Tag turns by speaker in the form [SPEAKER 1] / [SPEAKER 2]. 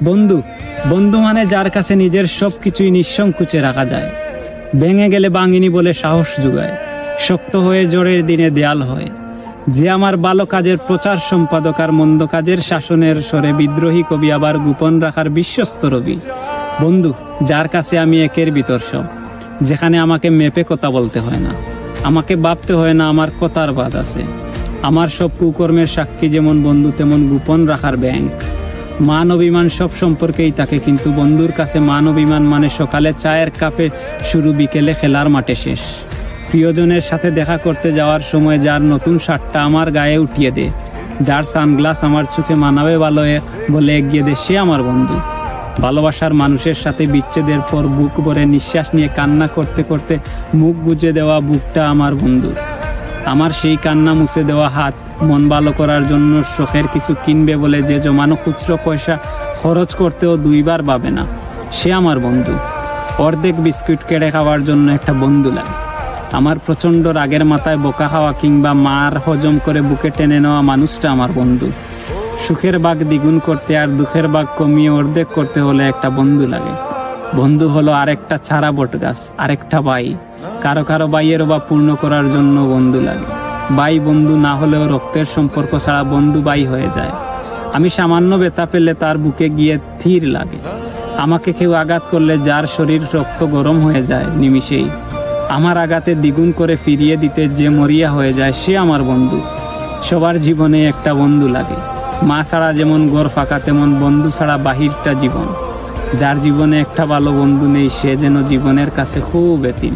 [SPEAKER 1] বন্ধু বন্ধু মানে যার কাছে নিজের সবকিছুই নিঃসংকোচে রাখা যায়। ভেঙে গেলে ভাঙিনি বলে সাহস যোগায়, শক্ত হয়ে জোরের দিনে দেয়াল হয়। যে আমার ভালো কাজের প্রচার সম্পাদক আর মন্দ কাজের শাসনের স্বরে বিদ্রোহী কবি, আবার গোপন রাখার বিশ্বস্ত রবি। বন্ধু যার কাছে আমি একের ভিতর সব, যেখানে আমাকে মেপে কথা বলতে হয় না, আমাকে ভাবতে হয় না আমার কথার বাদ আছে। আমার সব কুকর্মের সাক্ষী যেমন বন্ধু, তেমন গোপন রাখার ব্যাংক। মান অভিমান সব সম্পর্কেই থাকে, কিন্তু বন্ধুর কাছে মান অভিমান মানে সকালে চায়ের কাপে শুরু, বিকেলে খেলার মাঠে শেষ। প্রিয়জনের সাথে দেখা করতে যাওয়ার সময় যার নতুন শার্টটা আমার গায়ে উঠিয়ে দে, যার সানগ্লাস আমার চোখে মানাবে ভালো বলে এগিয়ে দে, সে আমার বন্ধু। ভালোবাসার মানুষের সাথে বিচ্ছেদের পর বুক ভরে নিঃশ্বাস নিয়ে কান্না করতে করতে মুখ বুজে দেওয়া বুকটা আমার বন্ধু। আমার সেই কান্না মুছে দেওয়া হাত, মন ভালো করার জন্য শখের কিছু কিনবে বলে যে জমানো খুচরো পয়সা খরচ করতেও দুইবার ভাবে না, সে আমার বন্ধু। অর্ধেক বিস্কুট কেড়ে খাওয়ার জন্য একটা বন্ধু লাগে। আমার প্রচণ্ড রাগের মাথায় বোকা খাওয়া কিংবা মার হজম করে বুকে টেনে নেওয়া মানুষটা আমার বন্ধু। সুখের ভাগ দ্বিগুণ করতে আর দুঃখের ভাগ কমিয়ে অর্ধেক করতে হলে একটা বন্ধু লাগে। বন্ধু হলো আরেকটা ছাড়া বট গাছ, আরেকটা ভাই। কারো কারো ভাইয়ের অভাব পূর্ণ করার জন্য বন্ধু লাগে। ভাই বন্ধু না হলেও রক্তের সম্পর্ক ছাড়া বন্ধু ভাই হয়ে যায়। আমি সামান্য ব্যথা পেলে তার বুকে গিয়ে থির লাগে। আমাকে কেউ আঘাত করলে যার শরীর রক্ত গরম হয়ে যায় নিমিষেই, আমার আঘাতে দ্বিগুণ করে ফিরিয়ে দিতে যে মরিয়া হয়ে যায়, সে আমার বন্ধু। সবার জীবনে একটা বন্ধু লাগে। মা ছাড়া যেমন ঘর ফাঁকা, তেমন বন্ধু ছাড়া বাহিরটা জীবন। যার জীবনে একটা ভালো বন্ধু নেই, সে যেন জীবনের কাছে খুব এতিম।